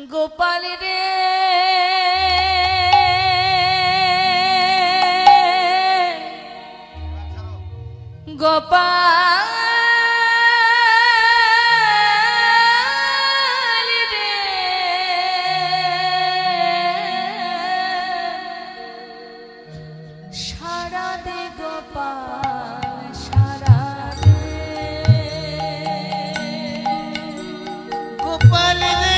গোপাল রে গোপাল রে সারা দে গোপাল সারা দে গোপাল রে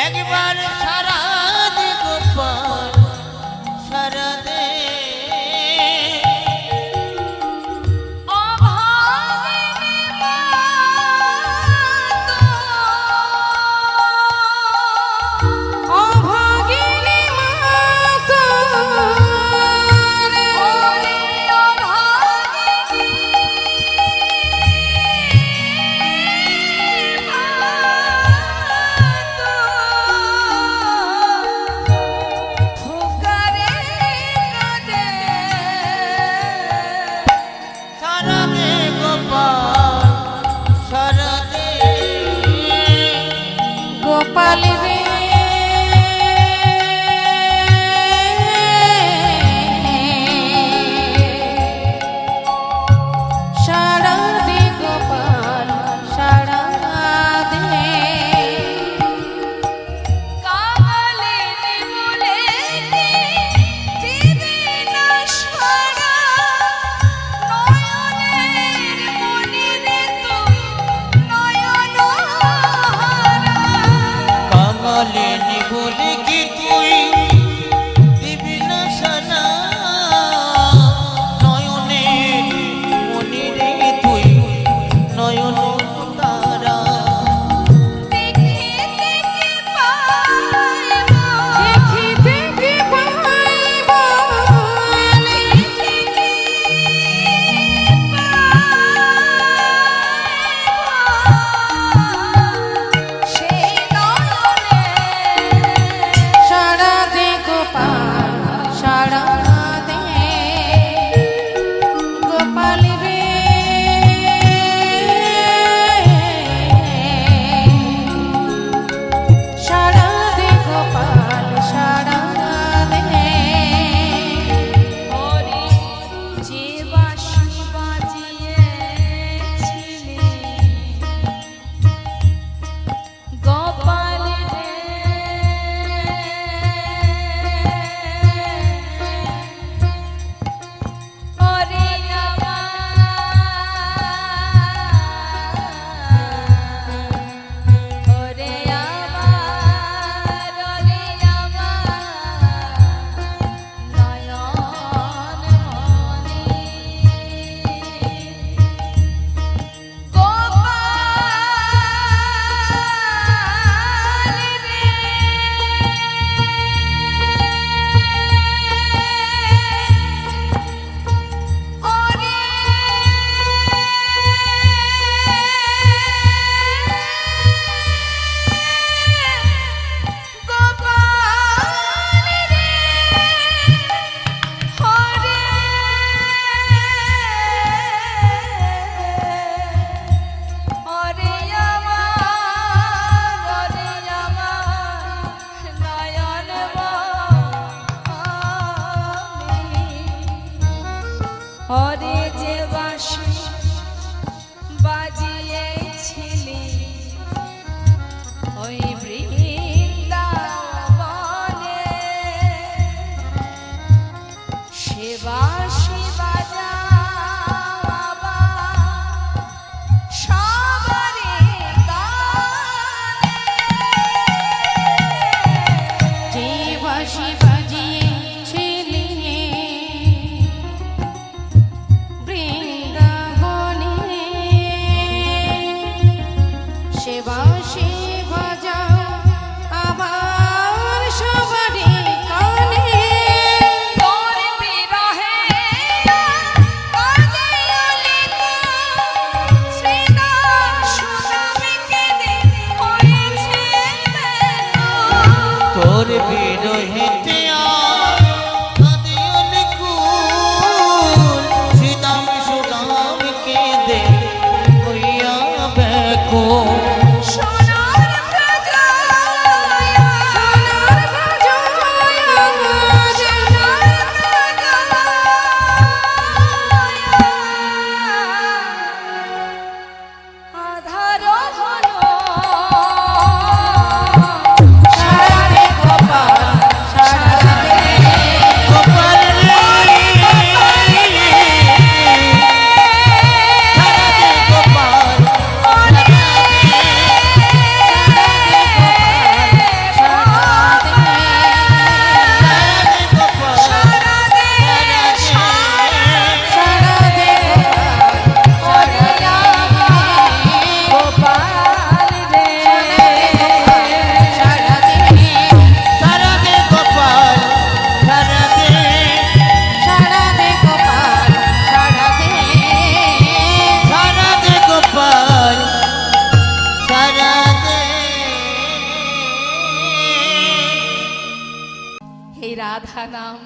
একবার সারা দে গোপাল সারা দে অভাগিনী মা অভাগিনী মা ওরে অভাগিনী ফুকারে কাঁদে সারা দে গোপাল সারা দে গোপাল রে সারা দে গোপাল সারা দে কাঙালিনী বলে দিবে না সারা নয়নের মনি রে তুই নয়ন হারা কাঙালিনী বলে কি তুই দিবি না সানা নয়নে মনিরে তুই নয়ন তারা দেখি পাইব সেই নয়নে সারা দে গোপাল সারা দে গোপাল রে সারা দে গোপাল সারা দে হরি যে বাঁশি বাজিয়েছিলি গোপাল রে হরি ওরে আমার ওরে আমার নয়ন মনি গোপাল রে ওরে গোপাল রে ওরে ওরে আমার নয়ন মনি হরে যে বাঁশি বাজিয়েছিলি ওই বৃন্দাবনে সে বাঁশি বাজাবা সবারে গানে যে বাঁশি বাজিয়েছিলি রাধা নাম।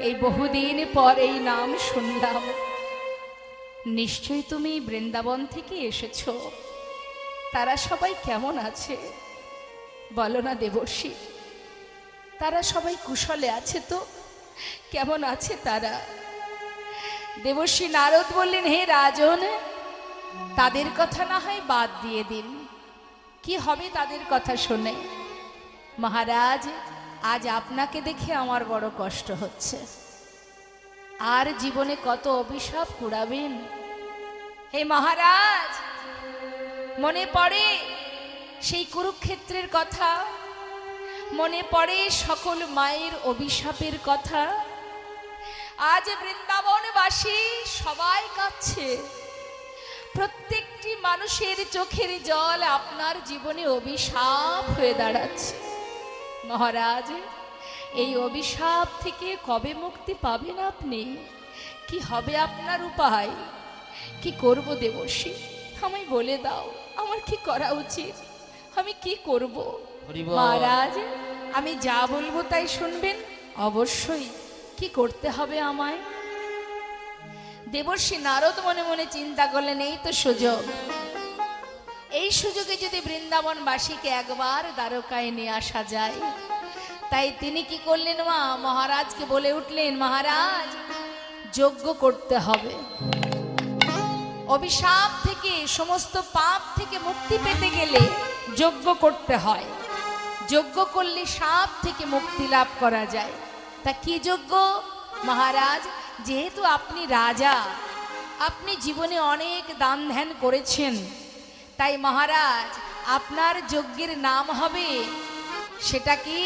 এই বহুদিন পর এই নাম শুনলাম। নিশ্চয়ই তুমি বৃন্দাবন থেকে এসেছো। তারা সবাই কেমন আছে বলো না দেবর্ষী? তারা সবাই কুশলে আছে তো? কেমন আছে তারা? দেবর্ষী নারদ বললেন, হে রাজন, তাদের কথা না হয় বাদ দিয়ে দিন। কি হবে তাদের কথা শুনে? মহারাজ, আজ আপনাকে দেখে আমার বড় কষ্ট হচ্ছে। আর জীবনে কত অভিশাপ কুড়াবেন? হে মহারাজ, মনে পড়ে সেই কুরুক্ষেত্রের কথা, মনে পড়ে সকল মায়ের অভিশাপের কথা। আজ বৃন্দাবনবাসী সবাই কাঁদছে। প্রত্যেকটি মানুষের চোখের জল আপনার জীবনে অভিশাপ হয়ে দাঁড়াচ্ছে। মহারাজ, এই অভিশাপ থেকে কবে মুক্তি পাবেন আপনি? কি হবে আপনার উপায়? কি করব দেবর্ষী? আমায় বলে দাও, আমার কি করা উচিত? আমি কি করব? মহারাজ, আমি যা বলবো তাই শুনবেন অবশ্যই। কি করতে হবে আমায়? দেবর্ষী নারদ মনে মনে চিন্তা করলেন, এই তো সুযোগ। এই সুযোগে যদি বৃন্দাবনবাসীকে একবার দ্বারকায় নিয়ে আসা যায়। তাই তিনি কি করলেন, মহারাজকে বলে উঠলেন, মহারাজ, যজ্ঞ করতে হবে। অভিশাপ থেকে, সমস্ত পাপ থেকে মুক্তি পেতে গেলে যজ্ঞ করতে হয়। যজ্ঞ করলে সাপ থেকে মুক্তি লাভ করা যায়। তা কি যজ্ঞ? মহারাজ, যেহেতু আপনি রাজা, আপনি জীবনে অনেক দান ধ্যান করেছেন, তাই মহারাজ আপনার যজ্ঞের নাম হবে, সেটা কি?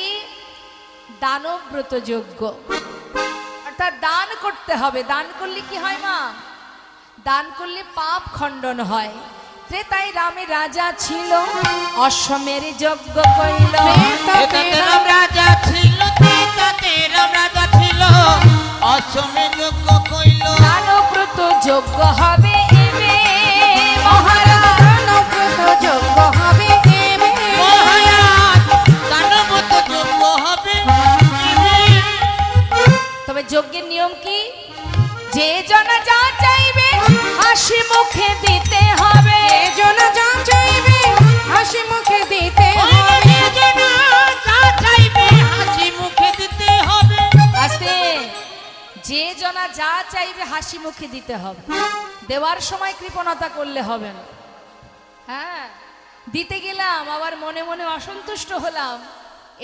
দানব্রত যজ্ঞ। অর্থাৎ দান করতে হবে। দান করলে কি হয় মা? দান করলে পাপ খণ্ডন হয়। ত্রেতায় রামে রাজা ছিল, অশ্বমের যজ্ঞ কইল। রাম রাজা ছিল, ত্রেতাতে রাম রাজা ছিল, অশ্বমের যজ্ঞ কইল। দানব্রত যজ্ঞ হবে এবে মহারাজ, দানব্রত যজ্ঞ হবে এবে মহারাজ, দানব্রত যজ্ঞ হবে এবে। তবে যজ্ঞের নিয়ম কি? যে জনা যা চাইবে হাসি মুখে দিতে হবে। যে জনা যা চাইবে হাসি মুখে দিতে হবে। যে জনা যা চাইবে হাসি মুখে দিতে হবে। আস্তে, যে জনা যা চাইবে হাসি মুখে দিতে হবে। দেওয়ার সময় কৃপণতা করলে হবে না। হ্যাঁ, দিতে গেলাম, আবার মনে মনে অসন্তুষ্ট হলাম,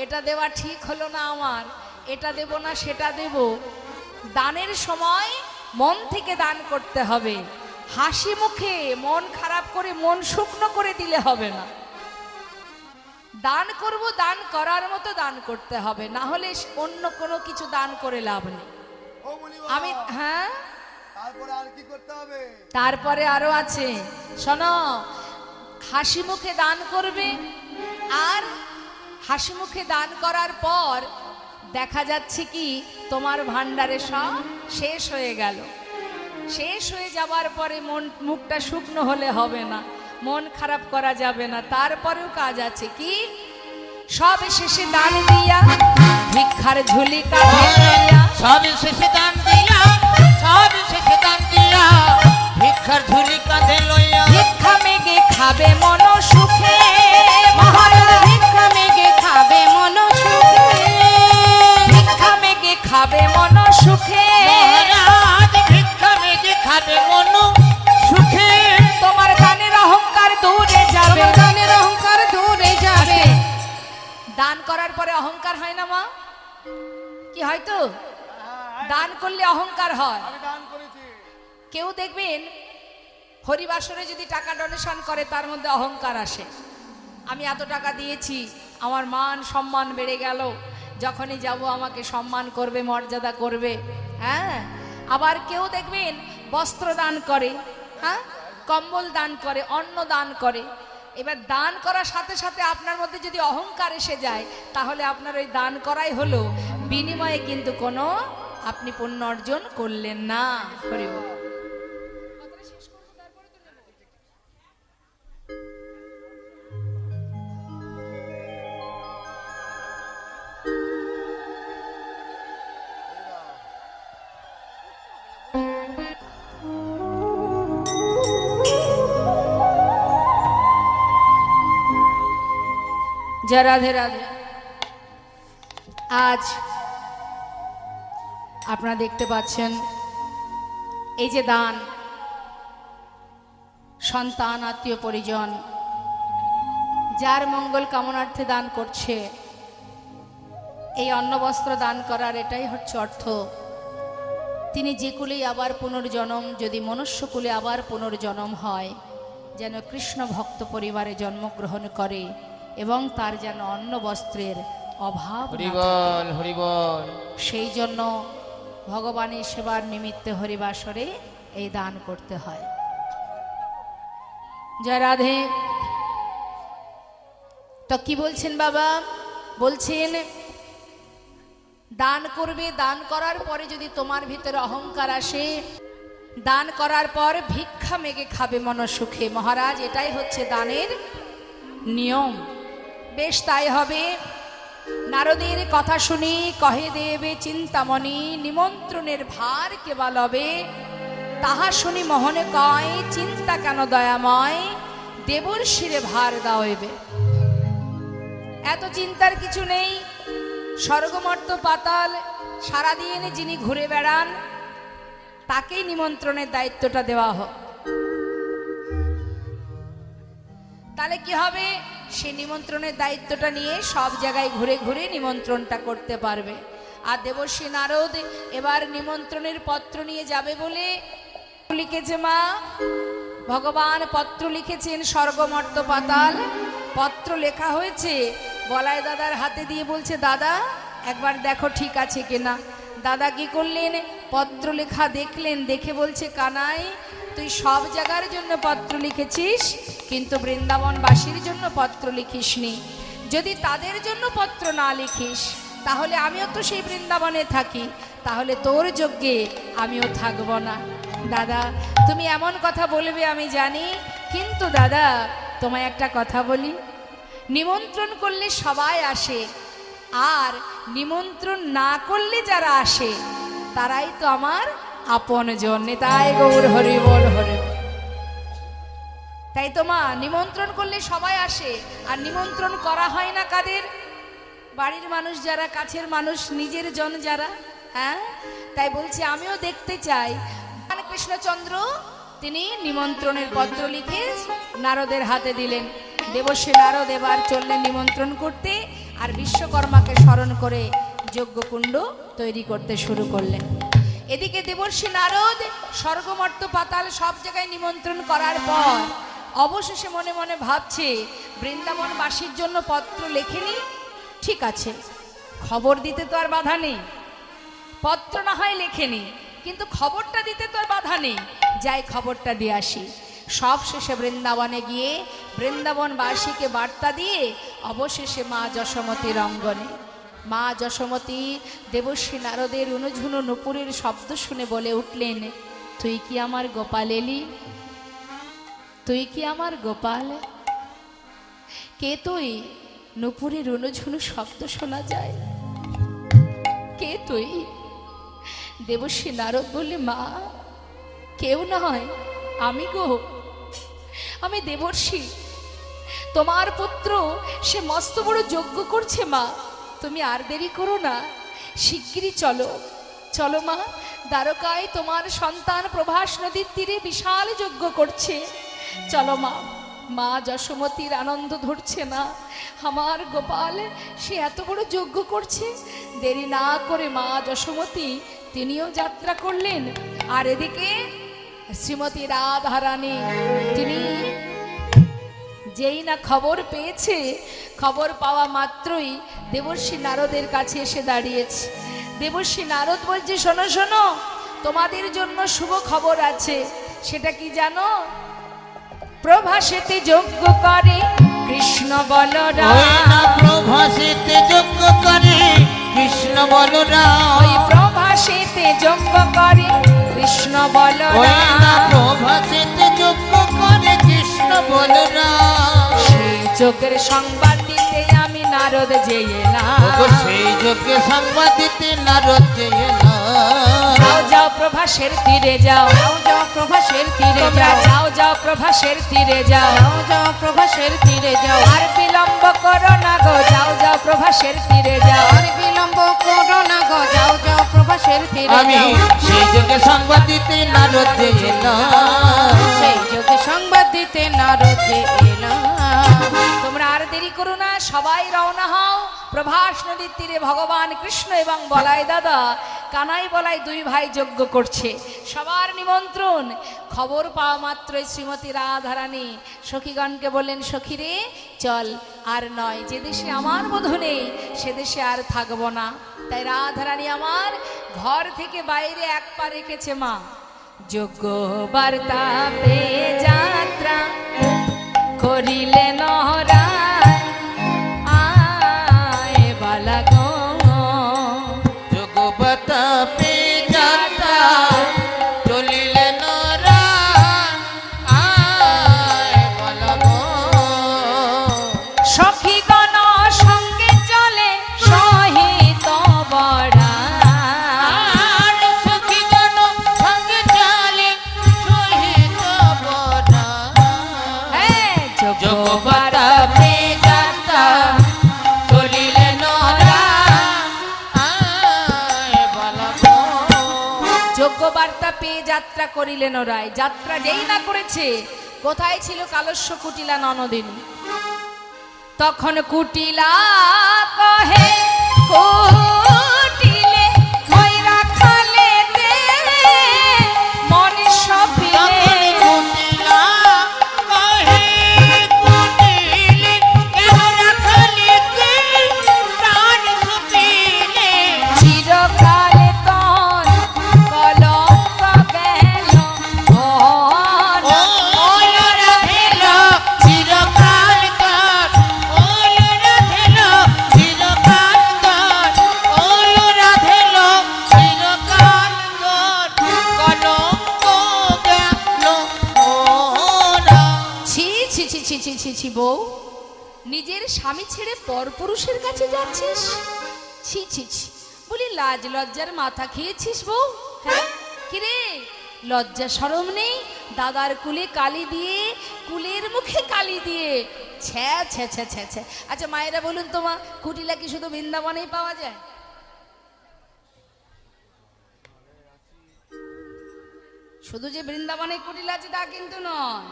এটা দেওয়া ঠিক হলো না আমার, এটা দেব না সেটা দেব। দানের সময় মন থেকে দান করতে হবে। হাসি মুখে মন খারাপ করে, মন শুকনো করে দিলে হবে না। দান করব, দান করার মতো দান করতে হবে, না হলে অন্য কোনো কিছু দান করে লাভ নেই। আমি হ্যাঁ, তারপরে আর কি করতে হবে? তারপরে আরো আছে, শোনো। হাসি মুখে দান করবে, আর হাসি মুখে দান করার পর দেখা যাচ্ছে কি তোমার ভান্ডারে সব শেষ হয়ে গেল। শেষ হয়ে যাবার পরে মুখটা শুকনো হলে হবে না, মন খারাপ করা যাবে না। তারপরেও কাজ আছে কি? সব শেষে দান দিয়া ভিক্ষার ঝুলি কাঁধে লইয়া। সব শেষে দান দিয়া, সব শেষে দান দিয়া, ভিক্ষার ঝুলি কাঁধে লইয়া। ভিক্ষা মেগে খাবে মন সুখে মহারাজ, ভিক্ষা মেগে খাবে মন সুখে। ভিক্ষা মেগে খাবে মন সুখে মহারাজ, ভিক্ষা মেগে খাবে মন সুখে। তোমার দানের অহংকার দূরে যাবে, দানের অহংকার দূরে যাবে। দান করার পরে অহংকার হয় না মা? কি হয়তো দান করলে অহংকার হয়। আমি দান করেছি। কেউ দেখবেন হরিবাসরে যদি টাকা ডোনেশন করে, তার মধ্যে অহংকার আসে। আমি এত টাকা দিয়েছি, আমার মান সম্মান বেড়ে গেল, যখনই যাব আমাকে সম্মান করবে, মর্যাদা করবে। হ্যাঁ, আবার কেউ দেখবেন বস্ত্র দান করে, হ্যাঁ, কম্বল দান করে, অন্ন দান করে। এবার দান করার সাথে সাথে আপনার মধ্যে যদি অহংকার এসে যায়, তাহলে আপনার ওই দান করাই হলো, বিনিময়ে কিন্তু কোনো আপনি পুণ্য অর্জন করলেন না। হরি বল। জয় রাধে রাধে। আজ আপনারা দেখতে পাচ্ছেন এই যে দান, সন্তান আত্মীয় পরিজন যার মঙ্গল কামনার্থে দান করছে, এই অন্নবস্ত্র দান করার এটাই হচ্ছে অর্থ। তিনি যে কুলেই আবার পুনর্জন্ম, যদি মনুষ্যকুলে আবার পুনর্জন্ম হয়, যেন কৃষ্ণ ভক্ত পরিবারে জন্মগ্রহণ করে এবং তার যেন অন্ন বস্ত্রের অভাব না হরি থাকে। বল, হরি বল। সেই জন্য ভগবানের সেবার নিমিত্তে হরিবাসরে এই দান করতে হয়। জয় রাধে। তো কি বলছেন বাবা? বলছেন দান করবে, দান করার পরে যদি তোমার ভিতরে অহংকার আসে, দান করার পর ভিক্ষা মেগে খাবে মনসুখে। মহারাজ, এটাই হচ্ছে দানের নিয়ম। বেশ, তাই হবে। নারদের কথা শুনি কহে দেবে চিন্তামণি, নিমন্ত্রণের ভার কেবা লবে। তাহা শুনি মোহনে কয়, চিন্তা কেন দয়াময়, দেবর শিরে ভার দাওয়েবে। এত চিন্তার কিছু নেই। স্বর্গমর্ত পাতাল সারাদিন যিনি ঘুরে বেড়ান, তাকেই নিমন্ত্রণের দায়িত্বটা দেওয়া হোক। তাহলে কি হবে? সে নিমন্ত্রণের দায়িত্বটা নিয়ে সব জায়গায় ঘুরে ঘুরে নিমন্ত্রণটা করতে পারবে। আর দেবর্ষী নারদ এবার নিমন্ত্রণের পত্র নিয়ে যাবে বলে লিখেছে মা, ভগবান পত্র লিখেছেন স্বর্গমর্ত পাতাল। পত্র লেখা হয়েছে, বলাই দাদার হাতে দিয়ে বলছে, দাদা একবার দেখো ঠিক আছে কিনা। দাদা কি করলেন? পত্র লেখা দেখলেন, দেখে বলছে, কানাই তুই সব জায়গার জন্য পত্র লিখেছিস, কিন্তু বৃন্দাবনবাসীর জন্য পত্র লিখিসনি। যদি তাদের জন্য পত্র না লিখিস, তাহলে আমিও তো সেই বৃন্দাবনে থাকি, তাহলে তোর যজ্ঞে আমিও থাকব না। দাদা তুমি এমন কথা বলবে আমি জানি, কিন্তু দাদা তোমায় একটা কথা বলি, নিমন্ত্রণ করলে সবাই আসে, আর নিমন্ত্রণ না করলে যারা আসে তারাই তো আমার আপনজন। নিতাই গৌর হরি বল, হরি বল। তাই তো মা, নিমন্ত্রণ করলে সবাই আসে, আর নিমন্ত্রণ করা হয় না কাদের? বাড়ির মানুষ যারা, কাছের মানুষ, নিজের জন যারা। হ্যাঁ, তাই বলছি আমিও দেখতে চাই। কৃষ্ণচন্দ্র তিনি নিমন্ত্রণের পত্র লিখে নারদের হাতে দিলেন। দেবশ্রী নারদ এবার চললেন নিমন্ত্রণ করতে, আর বিশ্বকর্মাকে স্মরণ করে যজ্ঞকুণ্ড তৈরি করতে শুরু করলেন। এদিকে দেবর্ষী নারদ স্বর্গমর্ত পাতাল সব জায়গায় নিমন্ত্রণ করার পর অবশেষে মনে মনে ভাবছে, বৃন্দাবনবাসীর জন্য পত্র লেখেনি, ঠিক আছে, খবর দিতে তো আর বাধা নেই। পত্র না হয় লেখেনি, কিন্তু খবরটা দিতে তো আর বাধা নেই, যাই খবরটা দিয়ে আসি। সব শেষে বৃন্দাবনে গিয়ে বৃন্দাবনবাসীকে বার্তা দিয়ে অবশেষে মা যশোমতীর অঙ্গনে। মা যশোমতী দেবশ্রী নারদের অনুঝুনো নুপুরের শব্দ শুনে বলে উঠলেন, তুই কি আমার গোপাল এলি? তুই কি আমার গোপাল? কে তুই? নুপুরের অনুঝুনো শব্দ শোনা যায়। কে তুই? দেবশ্রী নারদ বললে, মা কেউ নয়, আমি গো, আমি দেবর্ষি, তোমার পুত্র, সে মস্ত বড় যজ্ঞ করছে মা, তুমি আর দেরি করো না, শিগগিরই চলো। চলো মা, দ্বারকায় তোমার সন্তান প্রভাস নদীর তীরে বিশাল যজ্ঞ করছে, চলো মা। মা যশোমতীর আনন্দ ধরছে না, আমার গোপাল সে এত বড় যজ্ঞ করছে। দেরি না করে মা যশোমতী তিনিও যাত্রা করলেন। আর এদিকে শ্রীমতী রাধারানী তিনি যেই না খবর পেয়েছে, খবর পাওয়া মাত্রই দেবর্ষী নারদের কাছে এসে দাঁড়িয়েছে। দেবর্ষী নারদ বলছে, শোনো শোনো, তোমাদের জন্য শুভ খবর আছে। সেটা কি জানো? প্রভাসেতে যজ্ঞ করে কৃষ্ণ বলরাম। প্রভাসেতে যজ্ঞ করে কৃষ্ণ বলরাম। ওই প্রভাসেতে যজ্ঞ করে কৃষ্ণ বলরাম। প্রভাসেতে যজ্ঞ করে কৃষ্ণ বলরাম। সেই যজ্ঞের সংবাদ দিতে আমি নারদ যেয়ে এলাম। সেই যজ্ঞের সংবাদ দিতে নারদ যেয়ে এলাম। যাও যাও প্রভা প্রভাসের তীরে যাও, যাও যাও প্রভাসের তীরে তোমরা যাও, যাও যাও প্রভাসের তীরে যাও, যাও যাও প্রভাসের তীরে যাও, আর বিলম্ব করো না গো, যাও যাও প্রভাসের তীরে যাও। আর বিলম্ব করো না গো, যাও যাও প্রভাসের তীরে আমি যাও। সেই যুগে সংবাদ দিতে নারদ যে এলাম, সেই যোগে সংবাদ দিতে নারদ যে এলাম। তোমরা আর দেরি করো না, সবাই রওনা হও। প্রভাস নদীর তীরে ভগবান কৃষ্ণ এবং বলাই দাদা, কানাই বলাই দুই ভাই যজ্ঞ করছে। সবার নিমন্ত্রণ। খবর পাওয়া মাত্রই শ্রীমতী রাধারানী সখীগণকে বললেন, সখীরে চল, আর নয়, যে দেশে আমার বধূ নেই সে দেশে আর থাকবো না। তাই রাধারানী আমার ঘর থেকে বাইরে এক পা রেখেছে মা। যজ্ঞ বার্তা পেয়ে যাত্রা করিলে নহরায়, আয় বালা গো। যোগবতা পে যাত্রা চলিলে নরা, আয় বলব সখীগণ সঙ্গে চলে সহিত বড়াই, আর সখীগণ সঙ্গে চলে সহিত বড়া। হ্যাঁ, যজ্ঞ যোগবতা পে যাত্রা চলিলে নরা, আয় বলব যজ্ঞ বার্তা পেয়ে যাত্রা করিলেন রায়। যাত্রা যেই না করেছে, কোথায় ছিল কালস্য কুটিলা ননদিনী? তখন কুটিলা কহে, কুটিলে কইরা খালে দে মন সপিলে। কুটিলা কহে কুটিলে কেহ রাখলে কে প্রাণ সুপিলে। চিরকালে তন কলঙ্ক গেল ঘন। ওল রাধেল চিরকাল কার, ওল রাধেল চিরকাল কার, ওল রাধেল চিরকাল কার, কলঙ্ক গেল ওরা। ছি ছি ছি ছি ছি ছি ছি বউ, নিজের স্বামী ছেড়ে পরপুরুষের কাছে যাচ্ছিস? ছি ছি ছি, বলি লাজ লজ্জার মাথা খেয়েছিস বউ? হ্যাঁ, কিরে লজ্জা শরম নেই? দাদার কুলে কালি দিয়ে, কুলের মুখে কালি দিয়ে, ছ্যা ছ্যা ছ্যা ছ্যা ছ্যা। আচ্ছা মায়েরা বলুন তো মা, কুটিলা কি শুধু বৃন্দাবনেই পাওয়া যায়? শুধু যে বৃন্দাবনে কুটিলা আছে তা কিন্তু নয়,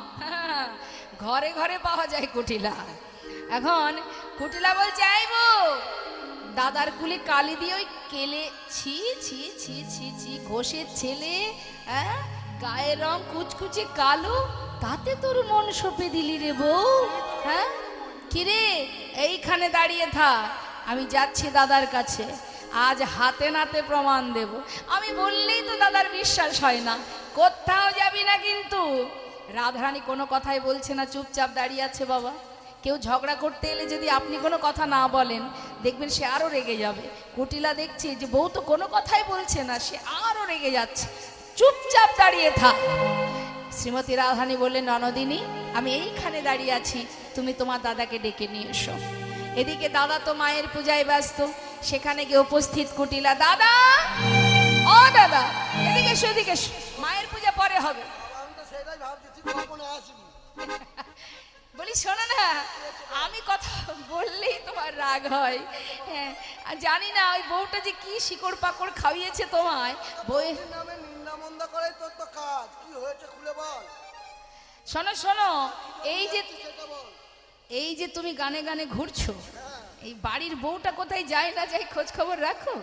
ঘরে ঘরে পাওয়া যায় কুটিলা। এখন কুটিলা বলছে, আইব দাদার কুলে কালি দিয়ে ওই কেলে, ছি ছি ছি ছি ছি, ঘোষের ছেলে, হ্যাঁ, গায়ের রং কুচকুচে কালো, তাতে তোর মন সপে দিলি রে বউ? হ্যাঁ, কিরে এইখানে দাঁড়িয়ে থাক, আমি যাচ্ছি দাদার কাছে, আজ হাতে নাতে প্রমাণ দেব। আমি বললেই তো দাদার বিশ্বাস হয় না। কোথাও যাবি না কিন্তু। রাধারানী কোনো কথাই বলছে না, চুপচাপ দাঁড়িয়ে আছে বাবা। কেউ ঝগড়া করতে এলে যদি আপনি কোনো কথা না বলেন, দেখবেন সে আরও রেগে যাবে। কুটিলা দেখছি যে বউ তো কোনো কথাই বলছে না, সে আরও রেগে যাচ্ছে। চুপচাপ দাঁড়িয়ে থাক। শ্রীমতী রাধারানী বললেন, ননদিনী আমি এইখানে দাঁড়িয়ে আছি, তুমি তোমার দাদাকে ডেকে নিয়ে এসো। এদিকে দাদা তো মায়ের পূজায় ব্যস্ত, সেখানে গিয়ে উপস্থিত কুটিলা। দাদা, ও দাদা, এদিকে এসো, এদিকে এসো, মায়ের পূজা পরে হবে। আমি তো সেটাই ভাবছি, তুই কখনো আসবি? বলি শোনো না, আমি কথা বললেই তোমার রাগ হয়। হ্যাঁ, আর জানি না ওই বউটা যে কি শিকড় পাকড় খাইয়েছে তোমায়। বই তোর নামে নিন্দা মন্দা করাই তোর তো কাজ। কি হয়েছে খুলে বল, শোনো শোনো, এই যে সেটা বল। এই যে তুমি গানে গানে ঘুরছো, এই বাড়ির বউটা কোথায় যায় না যায় খোঁজ খবর রাখো?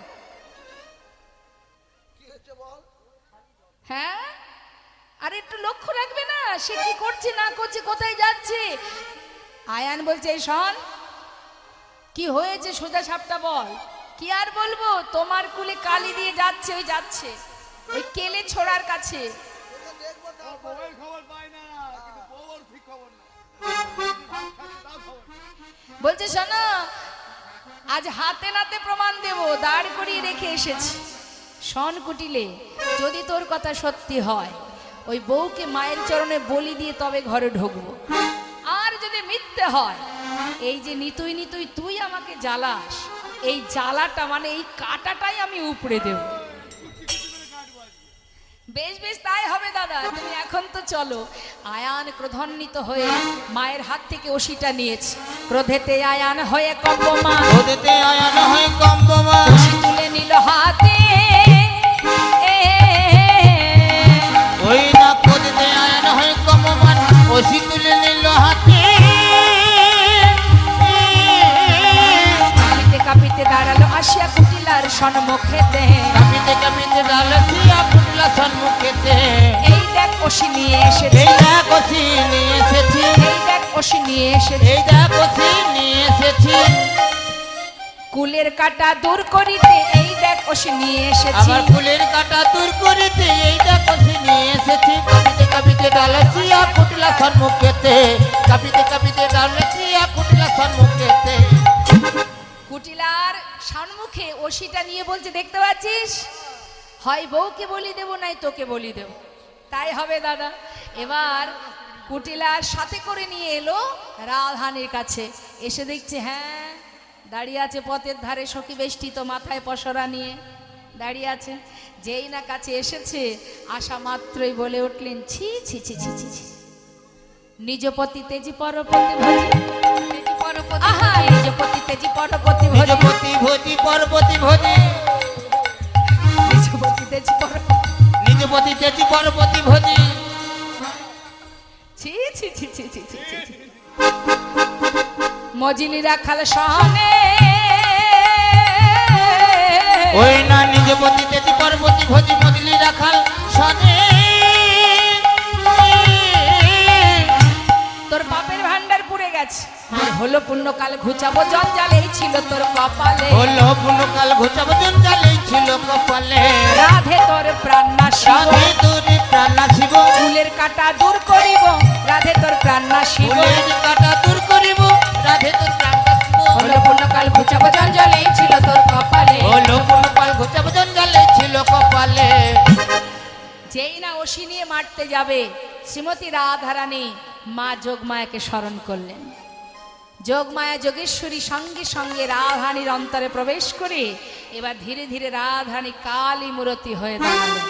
কি হয়েছে বল। হ্যাঁ, আর একটু লক্ষ্য রাখবে না সে কি করছে না করছে, কোথায় যাচ্ছে? আয়ান বলছে, এই শোন, কি হয়েছে সোজা সাপটা বল। কি আর বলবো, তোমার কুলে কালি দিয়ে যাচ্ছে, ওই যাচ্ছে ওই কেলে ছোড়ার কাছে। তোকে দেখবো তারপরে। বউয়ের খবর পাই না, কিন্তু বউর ঠিক খবর না। বলছে শোনো, আজ হাতে নাতে প্রমাণ দেব, দাঁড় করিয়ে রেখে এসেছি। শোন কুটিলে, যদি তোর কথা সত্যি হয়, ওই বউকে মায়ের চরণে বলি দিয়ে তবে ঘরে ঢুকবো। আর যদি মিথ্যে হয়, এই যে নিতুই নিতুই তুই আমাকে জ্বালাস, এই জ্বালাটা মানে এই কাটাটাই আমি উপড়ে দেব। বেশ বেশ তাই হবে দাদা, তুমি এখন তো চলো। আয়ান ক্রোধান্বিত হয়ে মায়ের হাত থেকে ওষিটা নিয়েছে। ক্রোধেতে আয়ান হয়ে কম্পমান, ওদেতে আয়ান হয়ে কম্পমান, ওষি তুলে নিল হাতে। ওই না ওদেতে আয়ান হয়ে কম্পমান, ওষি তুলে নিল হাতে। কাঁপিতে কাঁপিতে দাঁড়ালো আসিয়া কুটিলার সম্মুখেতে। কাঁপিতে কাঁপিতে ডালছিয়া ফুটলা সম্মুখেতে। এই দেখ ওষি নিয়ে এসেছে, এই দেখ ওষি নিয়ে এসেছি, এই দেখ ওষি নিয়ে এসেছে। এই দেখ ওষি নিয়ে এসেছি। কুলের কাটা দূর করিতে এই দেখ ওষি নিয়ে এসেছি। আবার ফুলের কাটা দূর করিতে এই দেখ ওষি নিয়ে এসেছি। কাঁপিতে কাঁপিতে ডালছিয়া ফুটলা সম্মুখেতে। কাঁপিতে কাঁপিতে ডালছিয়া ফুটলা সম্মুখেতে। কুটিলার সম্মুখে ওষিটা নিয়ে বলছে, দেখতে পাচ্ছিস, হয় বউকে বলি দেবো নাই তোকে বলি দেবো। তাই হবে দাদা। এবার কুটিলার সাথে করে নিয়ে এলো রাধানির কাছে। এসে দেখছে হ্যাঁ দাঁড়িয়ে আছে পথের ধারে সখী বেষ্টিত, মাথায় পসরা নিয়ে দাঁড়িয়ে আছে। যেই না কাছে এসেছে আসা মাত্রই বলে উঠলেন, ছি ছি ছি ছি ছি ছি, নিজ পতি তেজি পরপতি ভোজি, তেজি পরপতি, আহা নিজ পতি তেজি পরপতি ভোজি, নিজপতি ভোজি পরপতি ভোজি, নিজ পতি তেজি পরপতি, নিজপতি তেজি পরপতি ভোজি। ছি ছি ছি ছি ছি ছি ছি ছি। মজিলি রাখাল সনে, ওই না নিজপতি তেজি পরপতি ভোজি, মজলি রাখাল সনে। তোর পাপের ভান্ডার পুড়ে গেছে, হলো পুণ্যকাল ঘুচাবো জঞ্জাল এই ছিল তোর কপালে। হলো পুনকাল ঘুচাব জঞ্জালেই ছিল কপালে। রাধে তোর প্রাণ নাশিব, রাধে তোরে প্রাণ নাশিব, ফুলের কাটা দূর করিব, রাধে তোর প্রাণ নাশিব। ফুলের কাটা দূর করিব, রাধে তোর প্রাণ নাশিব। হলো পুণ্যকাল ঘুচাবো জঞ্জাল এই ছিল তোর কপালে। হলো পুনকাল ঘুচাব জঞ্জালেই ছিল কপালে। যেই না ওষি নিয়ে মারতে যাবে শ্রীমতী রাধারানী মা যোগমায়াকে স্মরণ করলেন। যোগমায়া যোগেশ্বরী সঙ্গে সঙ্গে রাধারানীর অন্তরে প্রবেশ করে এবার ধীরে ধীরে রাধারানী কালী মূরতি হয়ে দাঁড়ালেন।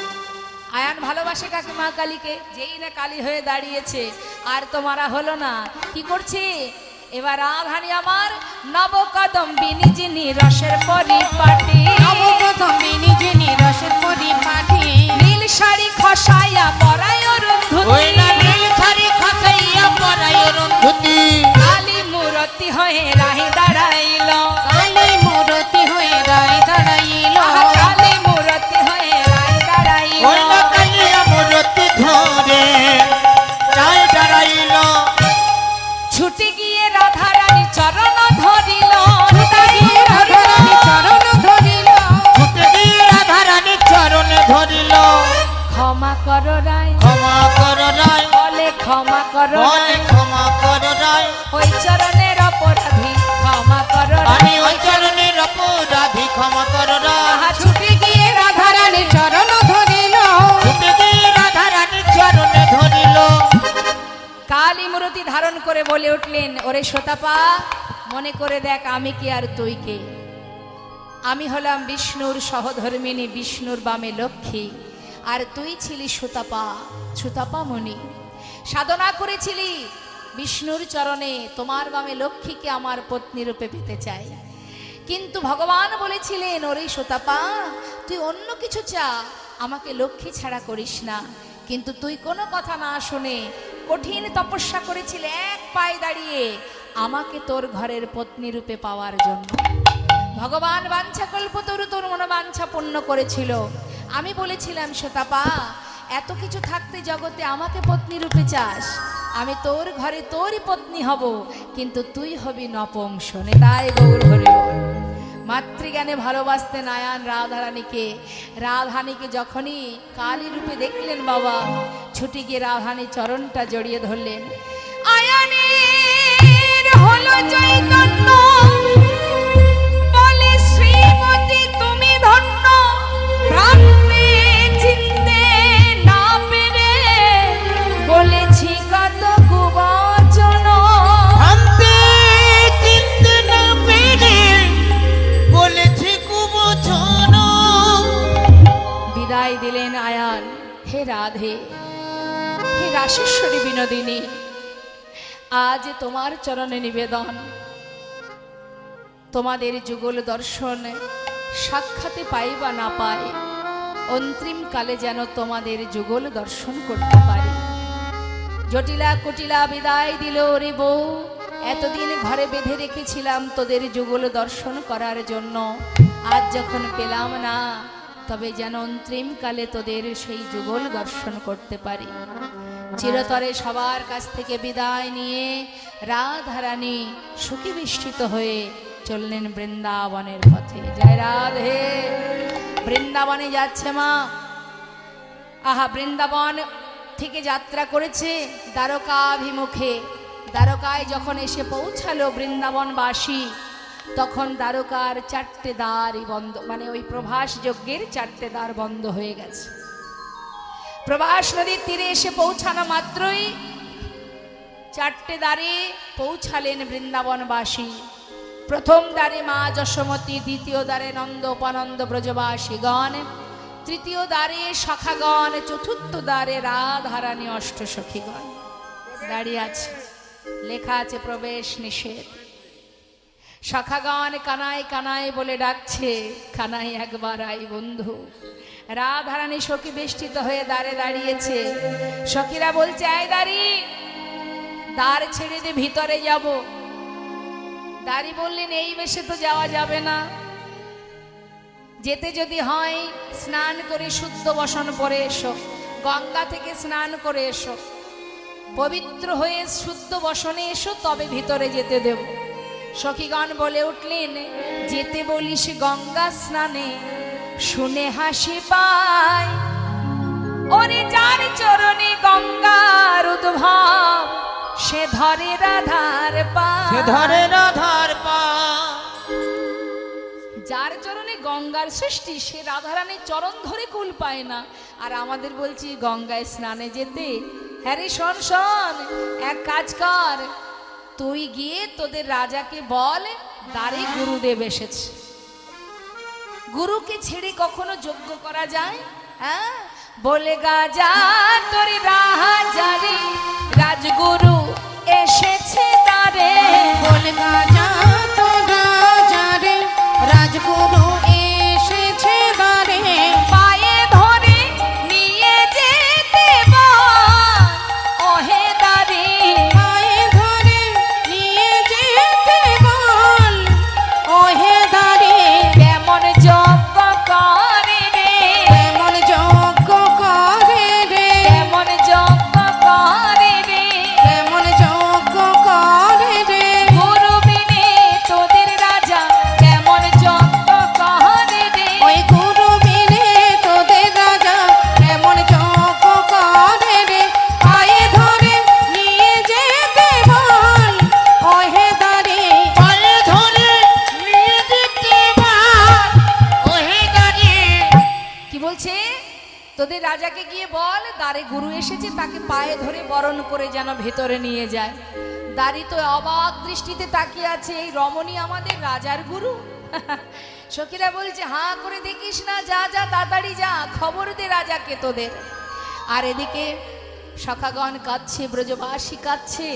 আয়ান ভালোবাসে কাকে? মা কালীকে। যেই না কালী হয়ে দাঁড়িয়েছে আর তো মারা হলো না, কি করছে এবার রাধারানী আমার নবকদম্বিনী যিনি রসের পরিপাটি, নবকদম্বিনী যিনি রসের পরিপাটি, নীল শাড়ি খসাইয়া পরায় ওই অরুন্ধতী, না নীল শাড়ি খসাইয়া পরায় অরুন্ধতী, কালী মূরতি হয়ে রাহে দাঁড়াইল, কালী মূরতি হয়ে রায় দাঁড়াইল, কালী মূরতি হয়ে রাহে দাঁড়াইল। ওই না কালিয়া মূরতি ধরে রায় দাঁড়াইল। ছুটে গিয়ে রাধারানী চরণ ধরিল, রাধারানী চরণ ধরিল, ছুটে গিয়ে রাধারানীর চরণে ধরিল। ক্ষমা কর রায়, ক্ষমা কর রায়, বলে ক্ষমা কর বলে রায়, ক্ষমা কর রায়, ওই চরণের অপরাধী ক্ষমা কর আমি রায়। ওই চরণের অপরাধী ক্ষমা কর রায়। আহা ছুটে গিয়ে রাধারানী চরণ ধরিল, ছুটে গিয়ে রাধারানীর চরণে ধরিল। কালী মূরতি ধারণ করে বলে উঠলেন, ওরে সোতাপা মনে করে দেখ আমি কে আর তুই কে। আমি হলাম বিষ্ণুর সহধর্মিনী, বিষ্ণুর বামে লক্ষ্মী, আর তুই ছিলি সুতাপা, সুতাপা মণি। সাধনা করেছিলি বিষ্ণুর চরণে, তোমার বামে লক্ষ্মীকে আমার পত্নী রূপে পেতে চাই। কিন্তু ভগবান বলেছিলেন, ওরে সুতাপা তুই অন্য কিছু চা, আমাকে লক্ষ্মী ছাড়া করিস না। কিন্তু তুই কোনো কথা না শুনে কঠিন তপস্যা করেছিলে এক পায়ে দাঁড়িয়ে আমাকে তোর ঘরের পত্নী রূপে পাওয়ার জন্য। ভগবান বাঞ্ছা কল্পতরু তোর মনোবাঞ্ছা পূর্ণ করেছিল। আমি বলেছিলাম সোতাপা এত কিছু থাকতে জগতে আমাকে পত্নী রূপে চাস, আমি তোর ঘরে তোরই পত্নী হব, কিন্তু তুই হবি নপুংসক। তাই গৌর হরি বল। মাতৃজ্ঞানে ভালোবাসতেন আয়ান রাধারানীকে। রাধারানীকে যখনই কালী রূপে দেখলেন বাবা, ছুটে গিয়ে রাধারানীর চরণটা জড়িয়ে ধরলেন। আয়ানের হলো চৈতন্য, বলে শ্রীমতী তুমি ধন্য, প্রান্তে চিনতে না পেরে বলেছি কত কুবচন, আনতে চিনতে না পেরে বলেছি কুবচন। বিদায় দিলেন আয়ান। হে রাধে, হে রাসেশ্বরী বিনোদিনী, আজ তোমার চরণে নিবেদন, তোমাদের যুগল দর্শন সাক্ষাতে পাই বা না পাই, অন্তিম কালে যেন তোমাদের যুগল দর্শন করতে পারি। জটিলা কুটিলা বিদায় দিল রে বউ, এতদিন ঘরে বেঁধে রেখেছিলাম তোদের যুগল দর্শন করার জন্য, আজ যখন পেলাম না, তবে যেন অন্তিম কালে তোদের সেই যুগল দর্শন করতে পারি। চিরতরে সবার কাছ থেকে বিদায় নিয়ে রাধারানী সুখী বিষ্ঠিত হয়ে চললেন বৃন্দাবনের পথে। জয় রাধে। বৃন্দাবনে যাচ্ছে মা। আহা, বৃন্দাবন থেকে যাত্রা করেছে দ্বারকাভিমুখে। দ্বারকায় যখন এসে পৌঁছালো বৃন্দাবনবাসী, তখন দ্বারকার 4টে দ্বারই বন্ধ, মানে ওই প্রভাস যজ্ঞের 4টে দ্বার বন্ধ হয়ে গেছে। প্রভাস নদীর তীরে এসে পৌঁছানো মাত্রই 4টে দ্বারে পৌঁছালেন বৃন্দাবনবাসী। প্রথম দ্বারে মা যশোমতী, দ্বিতীয় দ্বারে নন্দ উপানন্দ ব্রজবাসীগণ, তৃতীয় দ্বারে সখাগণ, চতুর্থ দ্বারে রাধারানী অষ্টসখীগণ দাঁড়িয়ে আছে। লেখা আছে প্রবেশ নিষেধ। সখাগণ কানাই কানাই বলে ডাকছে, কানাই একবার আই বন্ধু। রাধারানী সখী বেষ্টিত হয়ে দ্বারে দাঁড়িয়েছে। সখীরা বলছে, আয় দাঁড়ি, দ্বার ছেড়ে দে, ভিতরে যাব। দাঁড়ি বললেন, এই বেশে তো যাওয়া যাবে না, যেতে যদি হয় স্নান করে শুদ্ধ বসন পরে এসো, গঙ্গা থেকে স্নান করে এসো, পবিত্র হয়ে শুদ্ধ বসনে এসো, তবে ভিতরে যেতে দেব। সখীগণ বলে উঠলেন, যেতে বলিস গঙ্গা স্নানে, শুনে হাসি পায়। ওরে যার চরণে গঙ্গার উদ্ভব, সে ধরে রাধার পা, সে ধরে রাধার পা। যার চরণে গঙ্গার সৃষ্টি, সে রাধারানীর চরণ ধরে কুল পায় না। আর আমাদের বলছি গঙ্গায় স্নানে যেতে। হ্যাঁ রে, শোন শোন, এক কাজ কর, তুই গিয়ে তোদের রাজাকে বল দ্বারে গুরুদেব এসেছে। গুরুকে ছেড়ে কখনো যজ্ঞ করা যায়? হ্যাঁ, বলে গাজা তোর রাজারে, রাজগুরু এসেছে দ্বারে। বলে গাজা তো রাজারে, রাজগুরু এসেছে দ্বারে। পায়ে ধরে নিয়ে যেতে বল, ওহে দ্বারে। পায়ে ধরে নিয়ে যেতে বল, ওহে দ্বারে। কেমন যজ্ঞ করে রে, কেমন যজ্ঞ করে রে, কেমন যজ্ঞ করে রে, কেমন যজ্ঞ করে রে। গুরু বিনে তোদের রাজা কেমন যজ্ঞ করে রে। ওই গুরু বিনে তোদের রাজা কেমন যজ্ঞ করে রে। পায়ে ধরে নিয়ে যেতে বল, ওহে দ্বারে। পায়ে ধরে নিয়ে যেতে বল, ওহে দ্বারে। কি বলছে? তোদের রাজাকে গিয়ে বল দ্বারে গুরু এসেছে, তাকে পায়ে ধরে বরণ করে যেন ভেতরে নিয়ে যায়। দাঁড়ি তো অবাক দৃষ্টিতে তাকিয়ে আছে, এই রমণী আমাদের রাজার গুরু? সখীরা বলছে, হাঁ করে দেখিস না, যা যা তাড়াতাড়ি যা, খবর দে রাজাকে তোদের। আর এদিকে সখাগণ কাঁদছে, ব্রজবাসী কাঁদছে।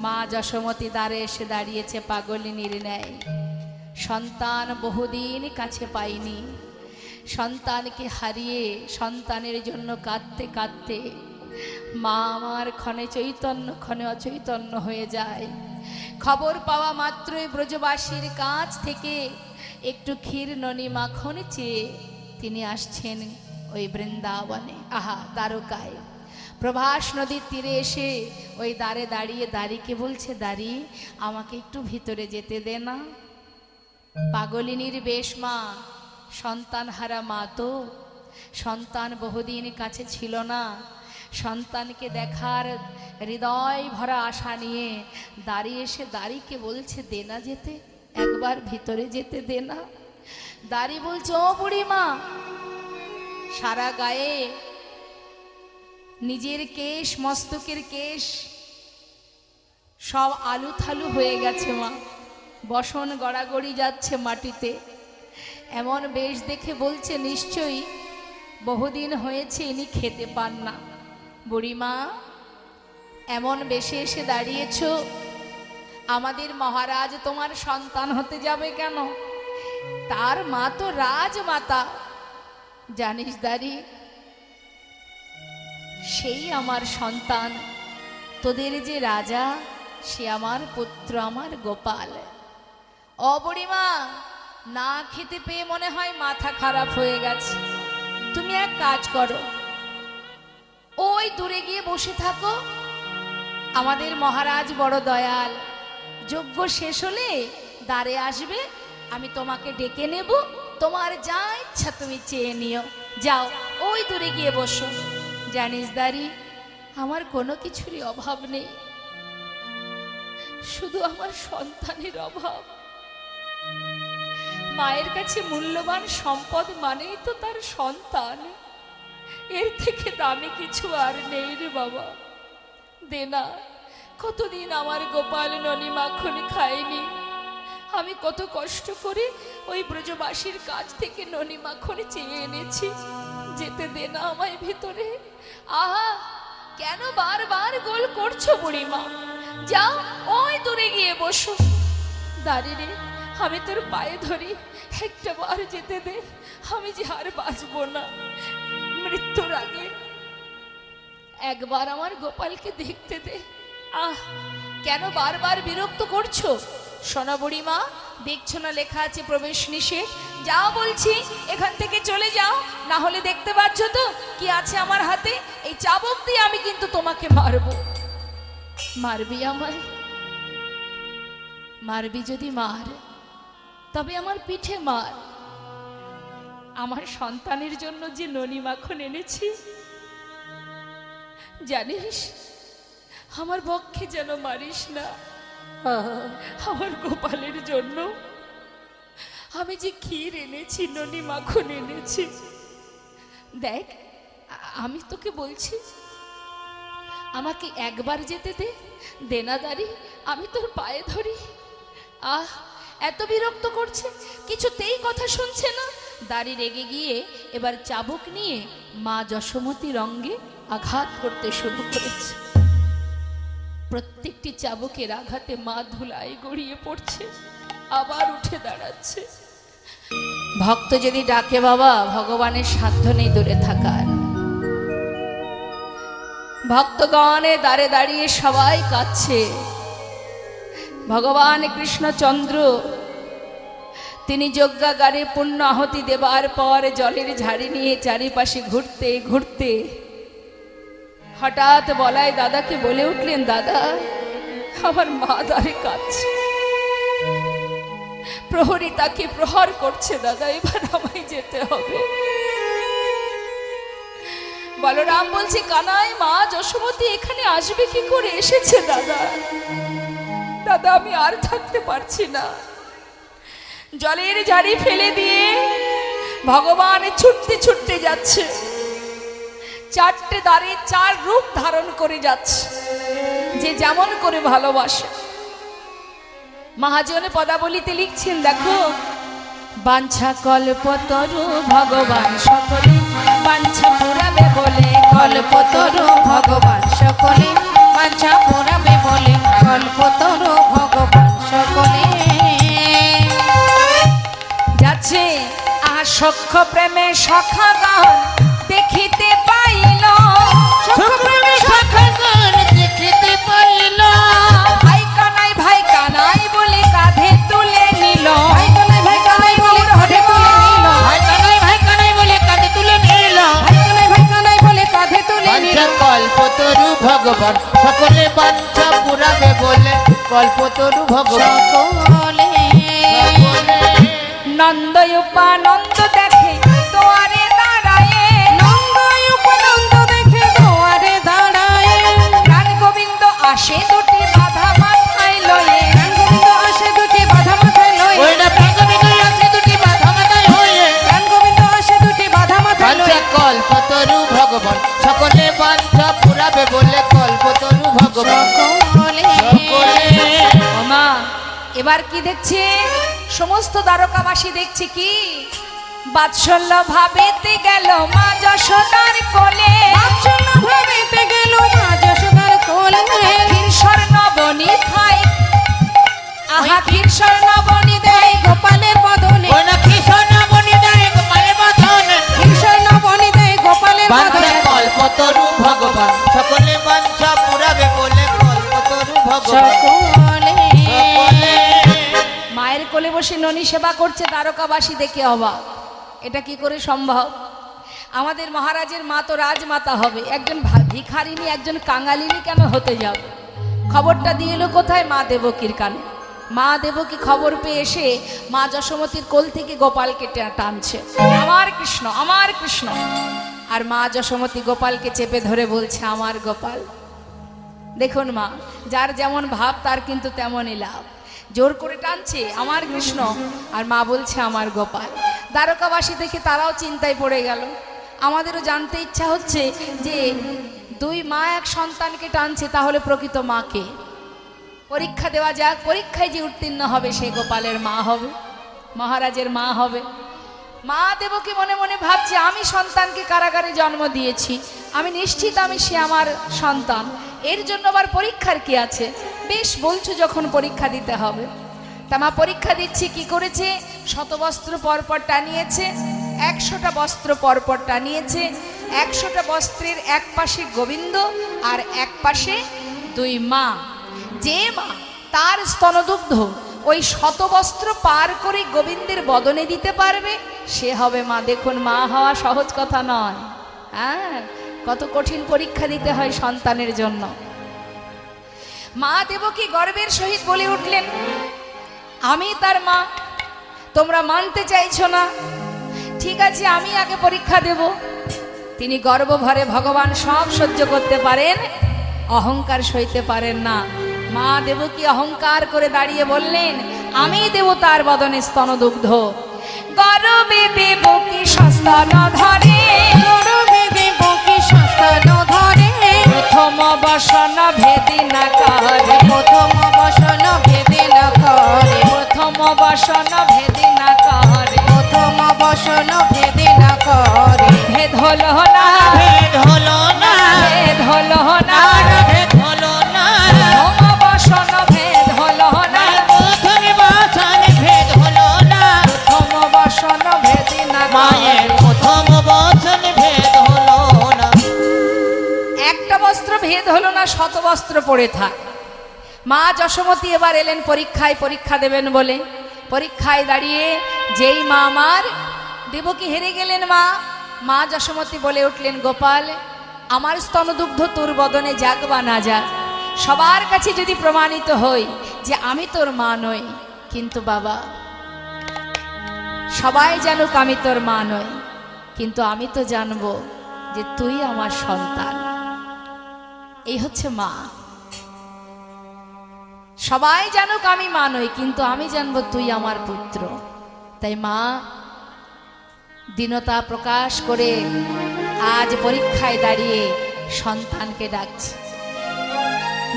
মা যশোমতী দ্বারে এসে দাঁড়িয়েছে পাগলিনীর ন্যায়। সন্তান বহুদিন কাছে পাইনি, সন্তানকে হারিয়ে সন্তানের জন্য কাঁদতে কাঁদতে মা আমার ক্ষণে চৈতন্য ক্ষণে অচৈতন্য হয়ে যায়। খবর পাওয়া মাত্রই ব্রজবাসীর কাছ থেকে একটু ক্ষীর ননি মাখন চেয়ে তিনি আসছেন ওই বৃন্দাবনে, আহা দ্বারকায়। প্রভাস নদীর তীরে এসে ওই দ্বারে দাঁড়িয়ে দাঁড়িকে বলছে, দাঁড়ি আমাকে একটু ভিতরে যেতে দে না। পাগলিনীর বেশ মা, সন্তান হারা মা তো, সন্তান বহুদিন কাছে ছিল না, সন্তানকে দেখার হৃদয় ভরা আশা নিয়ে দাঁড়িয়ে এসে দাঁড়িকে বলছে, দে না যেতে, একবার ভিতরে যেতে দে না। দাঁড়ি বলছে, ও বুড়ি মা, সারা গায়ে নিজের কেশ, মস্তকের কেশ সব আলু থালু হয়ে গেছে মা, বসন গড়াগড়ি যাচ্ছে মাটিতে। এমন বেশ দেখে বলছে, নিশ্চয়ই বহুদিন হয়েছে ইনি খেতে পান না। বুড়িমা এমন বেশে এসে দাঁড়িয়েছ, আমাদের মহারাজ তোমার সন্তান হতে যাবে কেন? তার মা তো রাজমাতা, জানিস দাঁড়ি, সেই আমার সন্তান, তোদের যে রাজা সে আমার পুত্র, আমার গোপাল। অবড়িমা, না খেতে পেয়ে মনে হয় মাথা খারাপ হয়ে গেছে। তুমি এক কাজ করো, ওই দূরে গিয়ে বসে থাকো। আমাদের মহারাজ বড় দয়াল, যজ্ঞ শেষ হলে দ্বারে আসবে, আমি তোমাকে ডেকে নেব, তোমার যা ইচ্ছা তুমি চেয়ে নিও। যাও, ওই দূরে গিয়ে বসো। জানিস দাঁড়ি, আমার কোনো কিছুরই অভাব নেই, শুধু আমার সন্তানের অভাব। মায়ের কাছে মূল্যবান সম্পদ মানেই তো তার সন্তান, এর থেকে দামি কিছু আর নেই রে বাবা। দে না, কতদিন আমার গোপাল ননি মাখন খায়নি, আমি কত কষ্ট করে ওই ব্রজবাসীর কাছ থেকে ননি মাখন চেয়ে এনেছি, যেতে দে না আমায় ভেতরে। আহা, কেন বারবার গোল করছো বুড়িমা? যাও, ওই দূরে গিয়ে বসো। দাঁড়িয়ে আমি তোর পায়ে ধরি, একটা বার যেতে দে, আমি যে আর বাঁচবো না, মৃত্যুর আগে একবার আমার গোপালকে দেখতে দে। আহ, কেন বারবার বিরক্ত করছো? সোনা বুড়িমা, দেখছো না লেখা আছে প্রবেশ নিষেধ? যাও বলছি, এখান থেকে চলে যাও, না হলে দেখতে পাচ্ছ তো কি আছে আমার হাতে, এই চাবুক দিয়ে আমি কিন্তু তোমাকে মারবো। মারবি আমায়? মারবি যদি মার, তবে আমার পিঠে মার। আমার সন্তানের জন্য যে ননি মাখন এনেছি, জানিস, আমার পক্ষে যেন মারিস না। আমার গোপালের জন্য আমি যে ক্ষীর এনেছি, ননি মাখন এনেছি। দেখ, আমি তোকে বলছি, আমাকে একবার যেতে দে, দেনাদারি, আমি তোর পায়ে ধরি। আহ, এত বিরক্ত করছে, কিছুতেই কথা শুনছে না। দাড়ি রেগে গিয়ে এবার চাবুক নিয়ে মা যশোমতীর অঙ্গে আঘাত করতে শুরু করেছে। প্রত্যেকটি চাবুকের আঘাতে মা ধুলায় গড়িয়ে পড়ছে, আবার উঠে দাঁড়াচ্ছে। ভক্ত যদি ডাকে বাবা, ভগবানের সাধ্য নেই দূরে থাকার। ভক্তগণে দাঁড়ে দাঁড়িয়ে সবাই কাঁদছে। ভগবান কৃষ্ণচন্দ্র তিনি যজ্ঞাগারে পূর্ণ আহুতি দেবার পর জলের ঝাড়ি নিয়ে চারিপাশে ঘুরতে ঘুরতে হঠাৎ বলাই দাদাকে বলে উঠলেন, দাদা, আমার মা দ্বারে কাঁদছে, প্রহরী তাকে প্রহার করছে, দাদা এবার আমায় যেতে হবে। বলরাম বলছে, কানাই, মা যশোমতী এখানে আসবে কি করে? এসেছে দাদা, দাদা আমি আর থাকতে পারছি না। জলের ঝাড়ি ফেলে দিয়ে ভগবান ছুটতে ছুটতে যাচ্ছে, চারটে দ্বারে চার রূপ ধারণ করে যাচ্ছে, যে যেমন করে ভালোবাসে। মহাজন পদাবলিতে লিখছেন, দেখো, বাঞ্ছা কল্পতরু ভগবান সকলে বাঞ্ছা পুরাবে বলে, কল্পতরু ভগবান সকলে বাঞ্ছা পুরাবে বলে, কল্পতরু ভগবান সকলে। যাচ্ছে আসক্ষ প্রেমে সখা গান দেখিতে পাইল, দেখিতে পাইল, ভাই কানাই বলে কাঁধে তুলে নিল, ভাই কানাই বলে কাঁধে তুলে নিল, ভাই কানাই বলে কাঁধে তুলে নিল। ভাই কানাই বলে কাঁধে তুলে নিল। বাঞ্ছা কল্পতরু ভগবান সকলে বাঞ্ছা পুরাবে বলে, কল্পতরু ভগবান সকলে। নন্দ উপানন্দ দেখে তোয়ারে দাঁড়ায়, নন্দ উপনন্দ দেখে দুয়ারে দাঁড়ায়, গান গোবিন্দ আসে দুটি বাধা মাথায় লয়ে, গান গোবিন্দ আসে দুটি বাধা মাথায় লয়ে, ওই না প্রাঙ্গণে আছে দুটি বাধা মাথায় হয়ে। গান গোবিন্দ আসে দুটি বাধা মাথায় বাঞ্ছা লয়ে। কল্পতরু ভগবান সকলে বাঞ্ছা পুরাবে বলে, কল্পতরু ভগবান সকলে। সকলে। ওমা, এবার কি দেখছে? সমস্ত দ্বারকাবাসী দেখছে কি? বাৎসল্য ভাবেতে গেল মা যশোদার কোলে, বাৎসল্য ভাবেতে গেল মা যশোদার কোলে। ক্ষীর স্বর্ণ বনি খায়, আহা ক্ষীর স্বর্ণ বনি দেয় গোপালের বদনে, ওই না কৃষ্ণ বনি দেয় গোপালের বদনে, কৃষ্ণ বনি দেয় গোপালের বাঞ্ছা বদনে। কল্পতরু ভগবান সকলে বাঞ্ছা পুরাবে বলে কল্পতরু ভগবান সকলে সকলে। মায়ের কোলে বসে ননি সেবা করছে দ্বারকাবাসী দেখে অবাক, এটা কি করে সম্ভব? আমাদের মহারাজের মা তো রাজমাতা হবে, একজন ভিখারিনী একজন কাঙালিনী কেন হতে যাবে? খবরটা দিয়ে এলো কোথায়? মা দেবকীর কানে। মা দেবকী খবর পেয়ে এসে মা যশোমতীর কোল থেকে গোপালকে টানছে, আমার কৃষ্ণ আমার কৃষ্ণ। আর মা যশোমতী গোপালকে চেপে ধরে বলছে, আমার গোপাল। দেখুন মা, যার যেমন ভাব তার কিন্তু তেমনই লাভ। জোর করে টানছে আমার কৃষ্ণ, আর মা বলছে আমার গোপাল। দ্বারকাবাসী দেখে তারাও চিন্তায় পড়ে গেল। আমাদেরও জানতে ইচ্ছা হচ্ছে যে দুই মা এক সন্তানকে টানছে, তাহলে প্রকৃত মাকে পরীক্ষা দেওয়া যাক। পরীক্ষায় যে উত্তীর্ণ হবে সে গোপালের মা হবে, মহারাজের মা হবে। মা দেবকী মনে মনে ভাবছে, আমি সন্তানকে কারাগারে জন্ম দিয়েছি, আমি নিশ্চিত আমি সে আমার সন্তান, এর জন্য আবার পরীক্ষার কি আছে? বেশ বলছো যখন পরীক্ষা দিতে হবে। তা মা পরীক্ষা দিচ্ছি কি করেছে? শতবস্ত্র পরপর টানিয়েছে, 100টা বস্ত্র পরপর টানিয়েছে। 100টা বস্ত্রের এক পাশে গোবিন্দ আর এক পাশে দুই মা। যে মা তার স্তনদুগ্ধ ওই শতবস্ত্র পার করে গোবিন্দের বদনে দিতে পারবে সে হবে মা। দেখুন, মা হওয়া সহজ কথা নয়। হ্যাঁ, কত কঠিন পরীক্ষা দিতে হয় সন্তানের জন্য। মা দেবকী গর্বের সহিত বলে উঠলেন, আমি তার মা, তোমরা মানতে চাইছো না, ঠিক আছে আমি আগে পরীক্ষা দেব। তিনি গর্বভরে ভগবান সব সহ্য করতে পারেন, অহংকার সইতে পারেন না। মা দেবকী অহংকার করে দাঁড়িয়ে বললেন, আমি দেব তার বদনে স্তনদুগ্ধ। গর্বে দেবকী সস্তন ধরে, গর্বে দেবকী সস্তন ধরে, প্রথম বসন ভেদি না করে, প্রথম বসন ভেদে না করে, প্রথম বসন ভেদি না করে, প্রথম বসন ভেদে না করে। ভেদ হলো না, ভেদ হলো না, ভেদ হলো না, আর ভেদ হলো না, প্রথম বসন ভেদ হলো না, প্রথম বাসন ভেদ হলো না, প্রথম বসন ভেদি না মায়ের করে। প্রথম বাসন ভেদ হলো না। একটা বস্ত্র ভেদ হলো না, শত বস্ত্র পড়ে থাক। মা যশোমতী এবার এলেন পরীক্ষায়, পরীক্ষা দেবেন বলে। পরীক্ষায় দাঁড়িয়ে যেই মা আমার দেবকী হেরে গেলেন, মা যশোমতী বলে উঠলেন, গোপাল, আমার স্তনদুগ্ধ তোর বদনে যাক বা না যাক, সবার কাছে যদি প্রমাণিত হই যে আমি তোর মা নই, কিন্তু বাবা সবাই জানুক আমি তোর মা নই, কিন্তু আমি তো জানবো যে তুই আমার সন্তান। এই হচ্ছে মা। সবাই জানুক আমি মা নই, কিন্তু আমি জানবো তুই আমার পুত্র। তাই মা দীনতা প্রকাশ করে আজ পরীক্ষায় দাঁড়িয়ে সন্তানকে ডাকছে,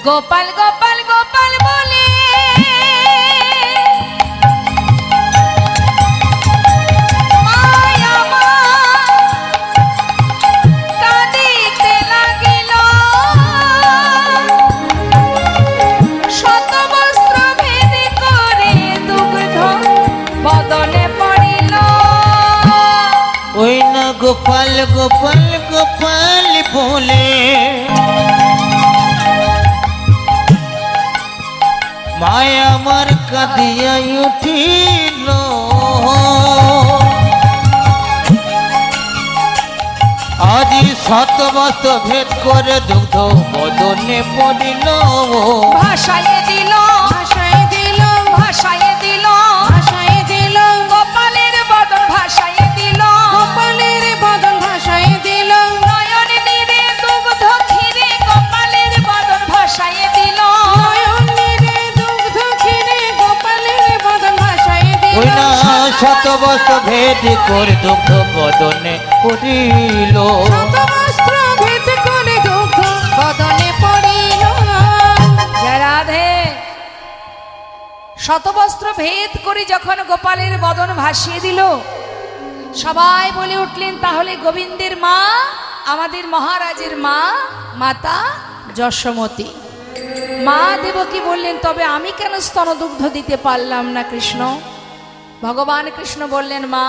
গোপাল গোপাল গোপাল বলে মায়া মা কাঁদিতে লাগিল, শত বস্ত্র ভেদ করে দুগ্ধ বদনে পড়িল। ওই না গোপাল গোপাল গোপাল বলে মায়া আমার কাঁদিয়া উঠিল, আজি শত বস্ত্র ভেদ করে দুগ্ধ বদনে পড়িল, ভাষায় দিল, ভাষায় দিল, ভাষায় দিল, ভাষায় দিল, গোপালের বদন ভাষায় দিল, গোপালের বদন ভাষায় দিল, নয়ন নীরে দুগ্ধ ক্ষীরে গোপালের বদন ভাষায় দিল, নয়ন নীরে দুগ্ধ ক্ষীরে গোপালের বদন ভাষায় দিল। ওই না শত বস্ত্র ভেদ করে দুগ্ধ বদনে পড়িল। শত বস্ত্র ভেদ করে দুগ্ধ বদনে পড়িল। জয় রাধে। শতবস্ত্র ভেদ করে যখন গোপালের বদন ভাসিয়ে দিল, সবাই বলে উঠলেন, তাহলে গোবিন্দের মা আমাদের মহারাজের মা মাতা যশোমতী। মা দেবকী বললেন, তবে আমি কেন স্তনদুগ্ধ দিতে পারলাম না কৃষ্ণ? ভগবান কৃষ্ণ বললেন, মা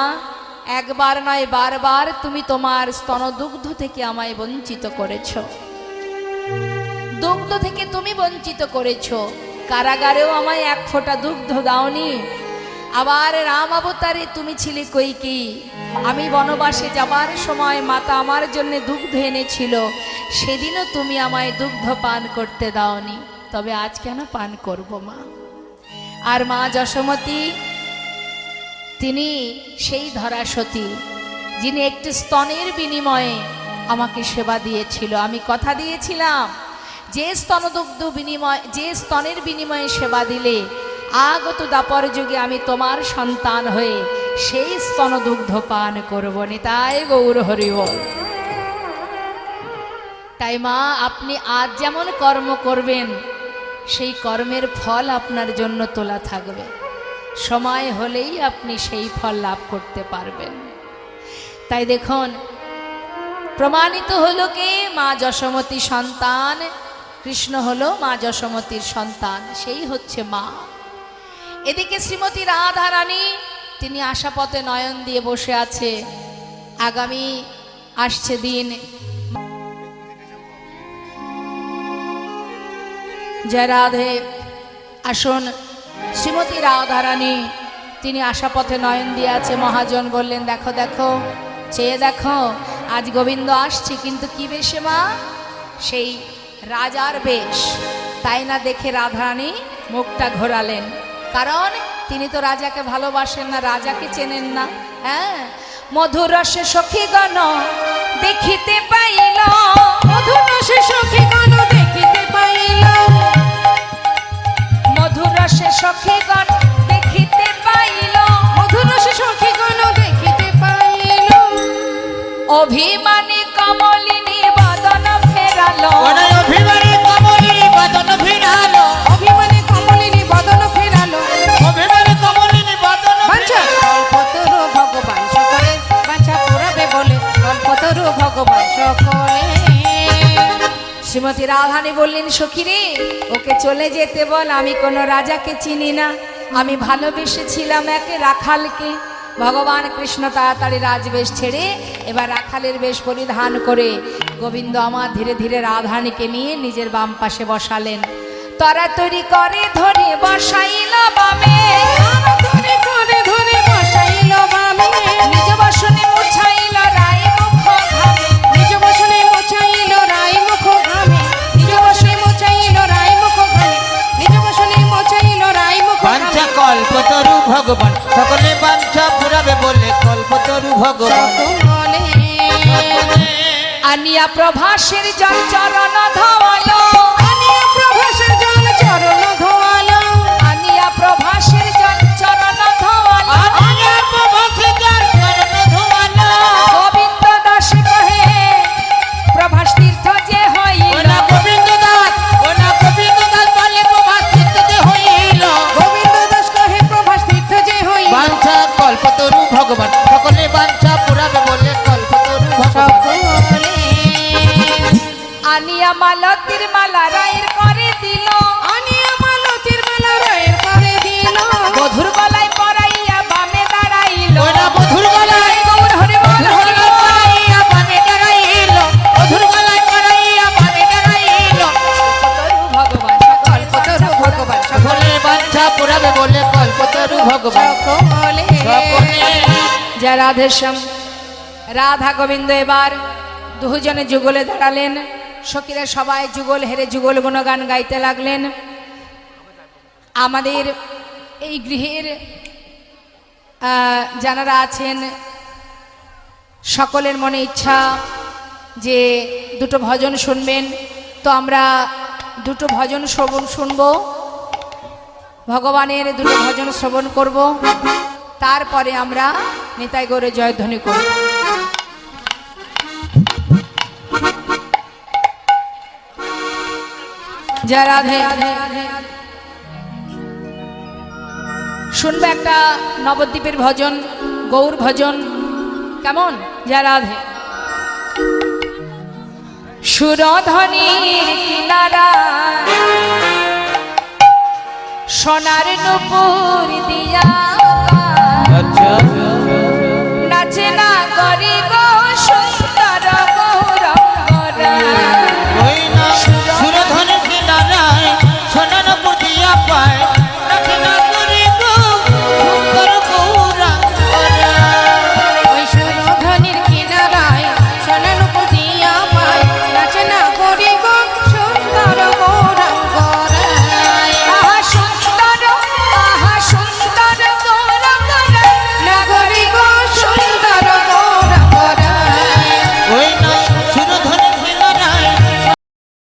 একবার নয় বারবার তুমি তোমার স্তনদুগ্ধ থেকে আমায় বঞ্চিত করেছ, দুগ্ধ থেকে তুমি বঞ্চিত করেছ। কারাগারেও আমায় এক ফোঁটা দুগ্ধ দাওনি। আবার রাম অবতারে তুমি ছিলে কইকেয়ী, আমি বনবাসে যাবার সময় মাতা আমার জন্য দুগ্ধ এনেছিল, সেদিনও তুমি আমায় দুগ্ধ পান করতে দাওনি, তবে আজ কেন পান করব মা? আর মা যশোমতী তিনি সেই ধরাসতী যিনি একটি স্তনের বিনিময়ে আমাকে সেবা দিয়েছিল। আমি কথা দিয়েছিলাম যে স্তনদুগ্ধ বিনিময়, যে স্তনের বিনিময়ে সেবা দিলে আগত দাপর যুগে আমি তোমার সন্তান হয়ে সেই স্তনদুগ্ধ পান করব। নিতাই গৌর হরি বল। তাই মা আপনি আজ যেমন কর্ম করবেন সেই কর্মের ফল আপনার জন্য তোলা থাকবে, সময় হলেই আপনি সেই ফল লাভ করতে পারবেন। তাই দেখুন প্রমাণিত হলো কে? মা যশোমতী সন্তান, কৃষ্ণ হলো মা যশোমতীর সন্তান, সেই হচ্ছে মা। এদিকে শ্রীমতী রাধা রানী তিনি আশাপথে নয়ন দিয়ে বসে আছে। আগামী আসছে দিন, জয় রাধে। আসুন শ্রীমতী রাধা রানী তিনি আশাপথে নয়ন দিয়ে আছে। মহাজন বললেন, দেখো দেখো, চেয়ে দেখো, আজ গোবিন্দ আসছে, কিন্তু কি বেশে মা? সেই রাজার বেশ। তাই না দেখে রাধারানী মুখটা ঘোরালেন, কারণ তিনি তো রাজাকে ভালোবাসেন না, রাজাকে চেনেন না। হ্যাঁ, মধুর রসে সখীগণ দেখিতে পাইল, মধুর রসে সখীগণ দেখিতে পাইল, মধুর রসে সখীগণ দেখিতে পাইল, মধুর রসে সখীগণ দেখিতে পাইল, অভিমানী কমলিনী বদন ফেরালো, ওরে অভিমানী কমলিনী বদন ফিরালো, অভিমানে কমলিনী বদন ফেরালো, অভিমানী কমলিনী বদন বাঞ্ছা কল্পতরু ভগবান সকলে, বাঞ্ছা পুরাবে বলে কল্পতরু ভগবান সকলে। শ্রীমতী রাধারানী বললেন, সখী রে, ওকে চলে যেতে বল, আমি কোনো রাজাকে চিনি না, আমি ভালোবেসেছিলাম একে রাখালকে। ভগবান কৃষ্ণ তাড়াতাড়ি রাজবেশ ছেড়ে এবার রাখালের বেশ পরিধান করে গোবিন্দ আমার ধীরে ধীরে রাধারানীকে নিয়ে নিজের বাম পাশে বসালেন। তরাতরি করে ধরে বসাইল বামে, ধরে ধরে ধরে বসাইল বামে, নিজ বসনে মুছাইল রায় মুখ ঘামে, নিজ বসনে মোছাইল রায় মুখ ঘামে, নিজ বসনে মোছাইল রায় মুখ ঘামে, নিজ বসনে মোছাইল রায় মুখ বাঞ্ছা ঘামে। কল্পতরু ভগবান সকলে, বাঞ্ছা পুরাবে বলে কল্পতরু ভগবান সকলে আনিয়া প্রভাসের জল চরণ ধোয়ালো, আনিয়া প্রভাসের জল চরণ ধোয়ালো, আনিয়া প্রভাসের জল চরণ ধোয়ালো, আনিয়া প্রভাসের জল চরণ ধোয়ালো, গোবিন্দ দাস কহে প্রভাস তীর্থ যে হইল, ওনা গোবিন্দ দাস, ওনা গোবিন্দ দাস বলে প্রভাস তীর্থ যে হইল, গোবিন্দ দাস কহে প্রভাস তীর্থ যে হইল, বাঞ্ছা কল্পতরু ভগবান সকলে, বাঞ্ছা পুরাবে বলে কল্পতরু ভগবান সকলে আনিয়া মালতীর মালা রায়ের করে দিল, আনিয়া মালতীর মালা রায়ের করে দিল, মধুর গলায় পরাইয়া বামে দাঁড়াইল, ওনা মধুর গলায়, গৌর হরি বল মধুর হরি গলায় বল। পরাইয়া বামে দাঁড়াইল, মধুর গলায় পরাইয়া বামে দাঁড়াইল, ভগবান কল্পতরু ভগবান সকলে বাঞ্ছা পুরাবে বলে কল্পতরু ভগবান সকলে সকলে। জয় রাধেশ্যাম। রাধা গোবিন্দ এবার দুজনে যুগলে দাঁড়ালেন। সখীরা সবাই যুগল হেরে যুগল গুণগান গাইতে লাগলেন। আমাদের এই গৃহের যারা আছেন সকলের মনে ইচ্ছা যে দুটো ভজন শুনবেন, তো আমরা দুটো ভজন শ্রবণ শুনব, ভগবানের দুটো ভজন শ্রবণ করব, তারপরে আমরা নিতাই গৌরে জয়ধ্বনি করব। জয় রাধে। শুনবে একটা নবদ্বীপের ভজন, গৌর ভজন, কেমন যা রাধে সুরধনির কিনারা সোনার নুপুর দিয়া আচ্ছা নাচে না গরি গো